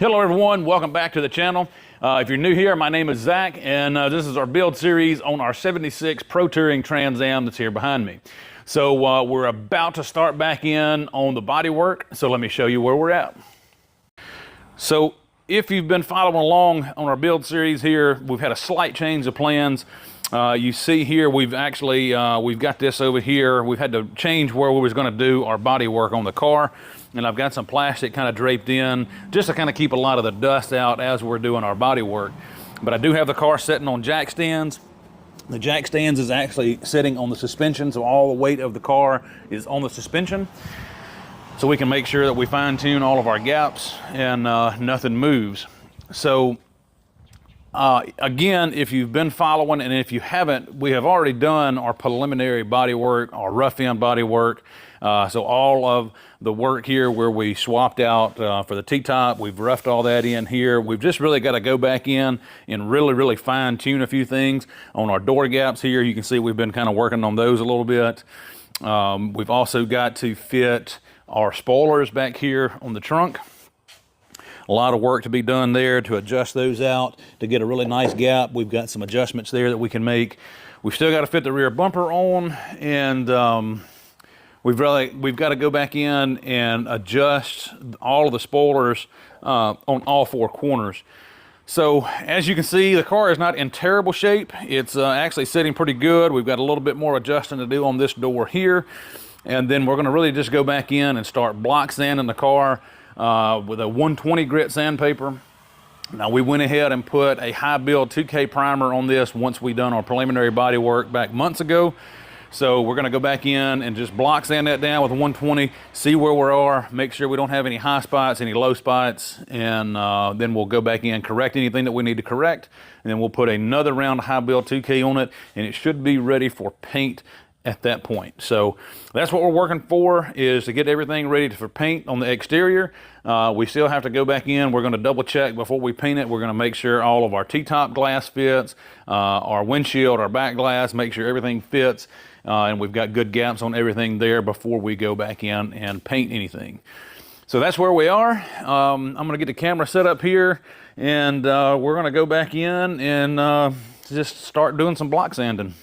Hello everyone, welcome back to the channel. If you're new here, my name is Zach, and this is our build series on our 76 Pro Touring Trans Am that's here behind me. So we're about to start back in on the bodywork, so let me show you where we're at. So if you've been following along on our build series here, we've had a slight change of plans. You see here, we've actually, we've got this over here. We've had to change where we was gonna do our bodywork on the car. And I've got some plastic kind of draped in just to kind of keep a lot of the dust out as we're doing our body work. But I do have the car sitting on jack stands. The jack stands is actually sitting on the suspension, so all the weight of the car is on the suspension. So we can make sure that we fine tune all of our gaps and nothing moves. So again, if you've been following, and if you haven't, we have already done our preliminary body work, our rough end body work. So all of the work here where we swapped out for the T-top, we've roughed all that in here. We've just really got to go back in and really fine tune a few things on our door gaps here. You can see we've been kind of working on those a little bit. We've also got to fit our spoilers back here on the trunk. A lot of work to be done there to adjust those out to get a really nice gap. We've got some adjustments there that we can make. We've still got to fit the rear bumper on, and we've got to go back in and adjust all of the spoilers on all four corners. So as you can see, the car is not in terrible shape. It's actually sitting pretty good. We've got a little bit more adjusting to do on this door here. And then we're going to really just go back in and start block sanding the car with a 120 grit sandpaper. Now we went ahead and put a high build 2K primer on this once we done our preliminary body work back months ago. So we're going to go back in and just block sand that down with a 120, see where we are, make sure we don't have any high spots, any low spots, and then we'll go back in, correct anything that we need to correct, and then we'll put another round of high build 2K on it, and it should be ready for paint at that point. So that's what we're working for, is to get everything ready for paint on the exterior. We still have to go back in. We're going to double check before we paint it. We're going to make sure all of our T-top glass fits, our windshield, our back glass, make sure everything fits. And we've got good gaps on everything there before we go back in and paint anything. So that's where we are. I'm going to get the camera set up here, and we're going to go back in and just start doing some block sanding.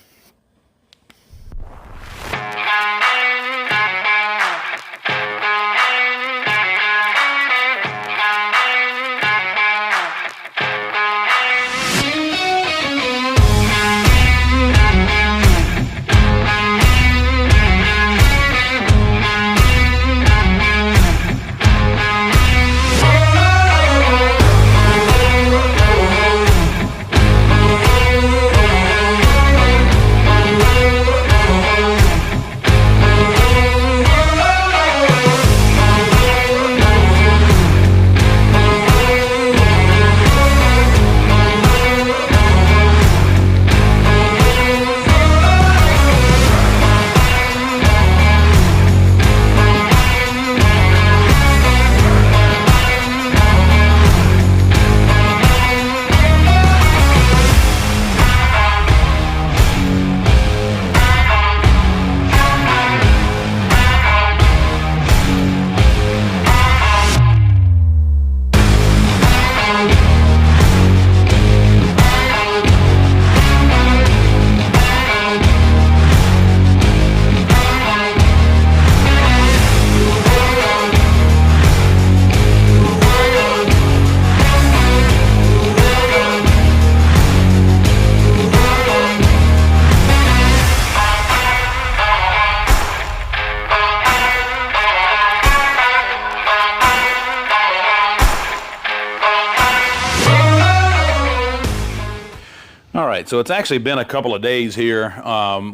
So it's actually been a couple of days here.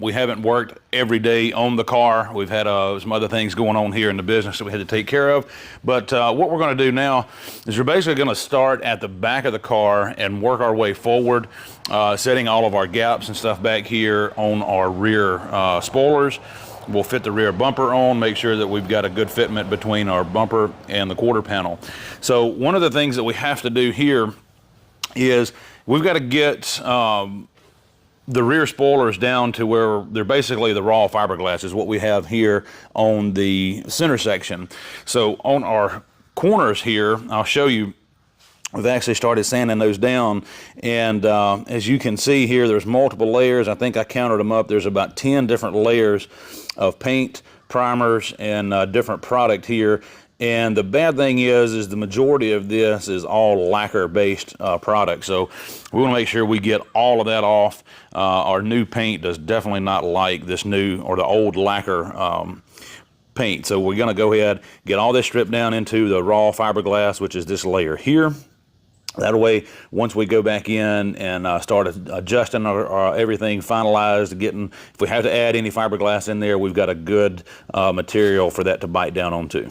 We haven't worked every day on the car. We've had some other things going on here in the business that we had to take care of. But what we're going to do now is we're basically going to start at the back of the car and work our way forward, setting all of our gaps and stuff back here on our rear spoilers. We'll fit the rear bumper on, make sure that we've got a good fitment between our bumper and the quarter panel. So one of the things that we have to do here is we've got to get the rear spoilers down to where they're basically the raw fiberglass is what we have here on the center section. So on our corners here, I'll show you we've actually started sanding those down, and as you can see here, there's multiple layers. I think I counted them up. There's about 10 different layers of paint, primers, and different product here. And the bad thing is the majority of this is all lacquer-based product. So we want to make sure we get all of that off. Our new paint does definitely not like this new or the old lacquer paint. So we're going to go ahead, get all this stripped down into the raw fiberglass, which is this layer here. That way, once we go back in and start adjusting our everything, finalized, if we have to add any fiberglass in there, we've got a good material for that to bite down onto.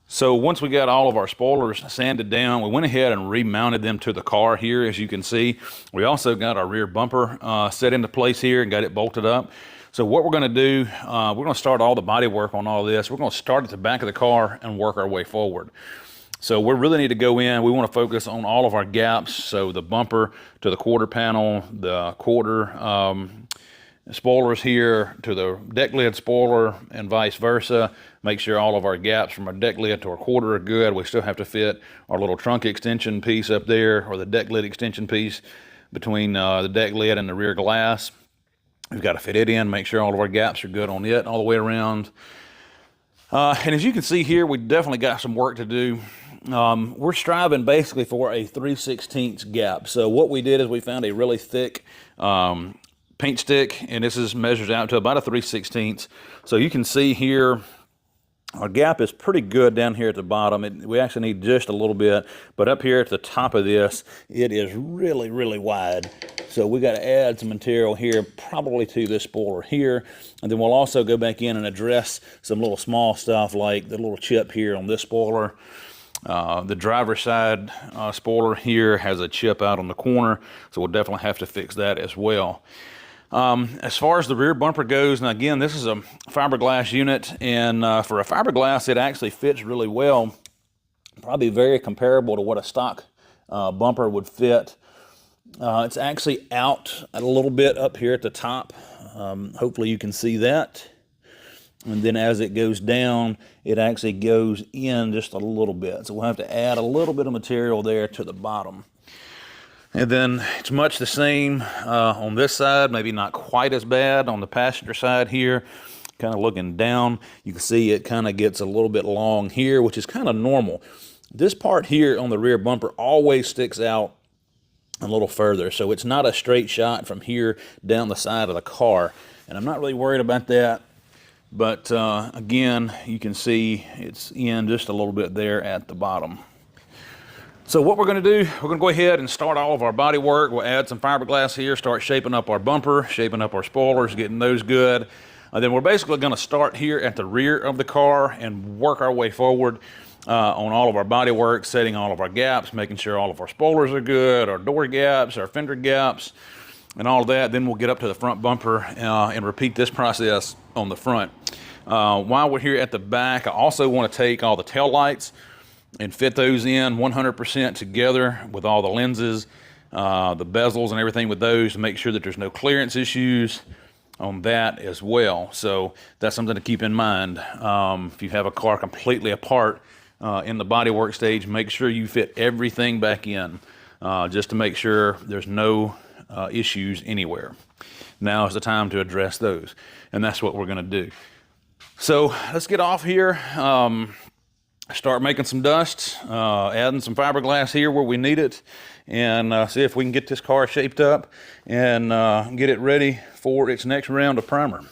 So once we got all of our spoilers sanded down, we went ahead and remounted them to the car here, as you can see. We also got our rear bumper set into place here and got it bolted up. So what we're going to do, we're going to start all the body work on all this. We're going to start at the back of the car and work our way forward. So we really need to go in. We want to focus on all of our gaps. So the bumper to the quarter panel, the quarter spoilers here to the deck lid spoiler, and vice versa. Make sure all of our gaps from our deck lid to our quarter are good. We still have to fit our little trunk extension piece up there, or the deck lid extension piece between the deck lid and the rear glass. We've got to fit it in, make sure all of our gaps are good on it all the way around. And as you can see here, we definitely got some work to do. We're striving basically for a 3/16 gap. So what we did is we found a really thick paint stick, and this measures out to about a 3/16. So you can see here, our gap is pretty good down here at the bottom. We actually need just a little bit, but up here at the top of this, it is really, really wide. So we got to add some material here, probably to this spoiler here, and then we'll also go back in and address some little small stuff like the little chip here on this spoiler. The driver's side spoiler here has a chip out on the corner, so we'll definitely have to fix that as well. As far as the rear bumper goes, and again, this is a fiberglass unit, and for a fiberglass, it actually fits really well. Probably very comparable to what a stock bumper would fit. It's actually out a little bit up here at the top. Hopefully you can see that. And then as it goes down, it actually goes in just a little bit. So we'll have to add a little bit of material there to the bottom. And then it's much the same on this side, maybe not quite as bad on the passenger side here. Kind of looking down, you can see it kind of gets a little bit long here, which is kind of normal. This part here on the rear bumper always sticks out a little further, so it's not a straight shot from here down the side of the car. And I'm not really worried about that, but again, you can see it's in just a little bit there at the bottom. So what we're going to do, we're going to go ahead and start all of our body work. We'll add some fiberglass here, start shaping up our bumper, shaping up our spoilers, getting those good. And then we're basically going to start here at the rear of the car and work our way forward on all of our body work, setting all of our gaps, making sure all of our spoilers are good, our door gaps, our fender gaps, and all of that. Then we'll get up to the front bumper and repeat this process on the front. While we're here at the back, I also want to take all the tail lights and fit those in 100% together with all the lenses, the bezels and everything with those, to make sure that there's no clearance issues on that as well. So that's something to keep in mind. If you have a car completely apart in the bodywork stage, make sure you fit everything back in just to make sure there's no issues anywhere. Now is the time to address those, and that's what we're going to do. So let's get off here. Start making some dust, adding some fiberglass here where we need it, and see if we can get this car shaped up and get it ready for its next round of primer.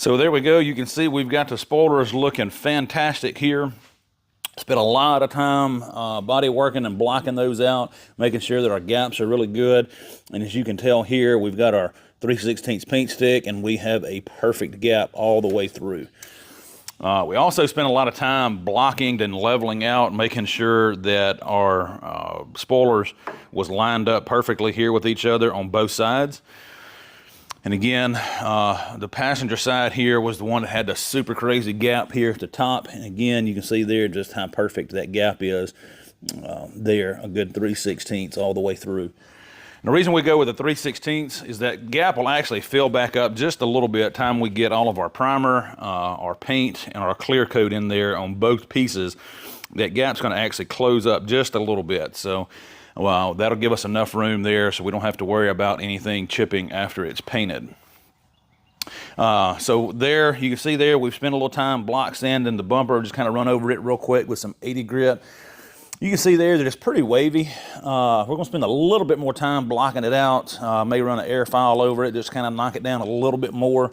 So there we go. You can see we've got the spoilers looking fantastic here. Spent a lot of time body working and blocking those out, making sure that our gaps are really good. And as you can tell here, we've got our 3/16 paint stick, and we have a perfect gap all the way through. We also spent a lot of time blocking and leveling out, making sure that our spoilers was lined up perfectly here with each other on both sides. And again, the passenger side here was the one that had the super crazy gap here at the top. And again, you can see there just how perfect that gap is there, a good 3/16 all the way through. And the reason we go with the 3/16 is that gap will actually fill back up just a little bit time we get all of our primer, our paint, and our clear coat in there on both pieces. That gap's going to actually close up just a little bit. So well, that'll give us enough room there so we don't have to worry about anything chipping after it's painted. So there, you can see there, we've spent a little time block sanding the bumper, just kind of run over it real quick with some 80 grit. You can see there that it's pretty wavy. We're going to spend a little bit more time blocking it out. May run an air file over it, just kind of knock it down a little bit more.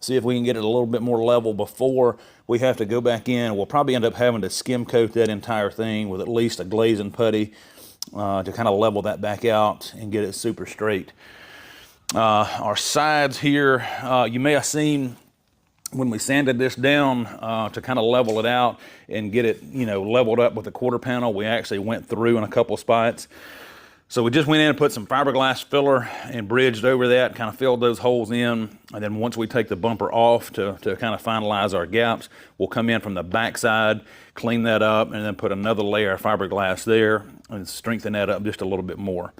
See if we can get it a little bit more level before we have to go back in. We'll probably end up having to skim coat that entire thing with at least a glazing putty to kind of level that back out and get it super straight. Our sides here, you may have seen when we sanded this down to kind of level it out and get it, leveled up with the quarter panel, we actually went through in a couple spots. So we just went in and put some fiberglass filler and bridged over that, kind of filled those holes in. And then once we take the bumper off to kind of finalize our gaps, we'll come in from the back side, clean that up, and then put another layer of fiberglass there and strengthen that up just a little bit more.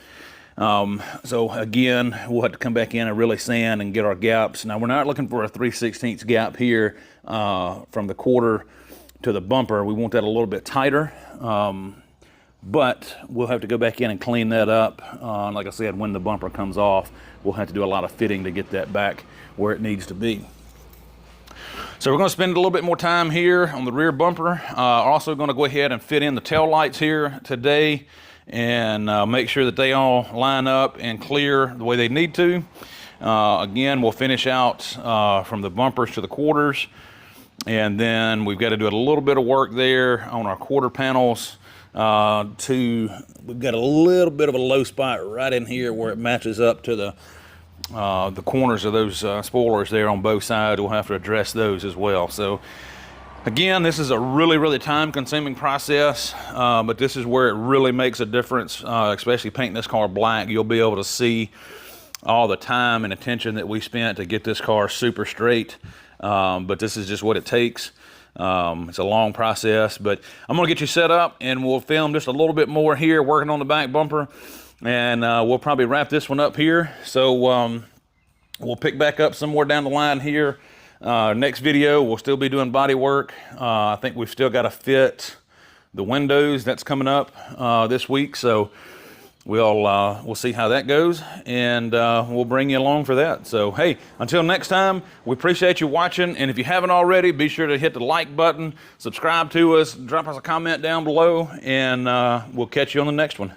So again, we'll have to come back in and really sand and get our gaps. Now we're not looking for a 3/16 gap here from the quarter to the bumper. We want that a little bit tighter. But we'll have to go back in and clean that up. Like I said, when the bumper comes off, we'll have to do a lot of fitting to get that back where it needs to be. So we're going to spend a little bit more time here on the rear bumper. Also going to go ahead and fit in the tail lights here today and make sure that they all line up and clear the way they need to. Again, we'll finish out from the bumpers to the quarters. And then we've got to do a little bit of work there on our quarter panels. We've got a little bit of a low spot right in here where it matches up to the corners of those spoilers there on both sides. We'll have to address those as well. So again, this is a really time consuming process, but this is where it really makes a difference, especially painting this car black. You'll be able to see all the time and attention that we spent to get this car super straight, but this is just what it takes. It's a long process, but I'm going to get you set up and we'll film just a little bit more here working on the back bumper, and we'll probably wrap this one up here. So we'll pick back up somewhere down the line here. Next video, we'll still be doing body work. I think we've still got to fit the windows. That's coming up this week, so we'll see how that goes, and we'll bring you along for that. So hey, until next time, we appreciate you watching, and if you haven't already, be sure to hit the like button, subscribe to us, drop us a comment down below, and we'll catch you on the next one.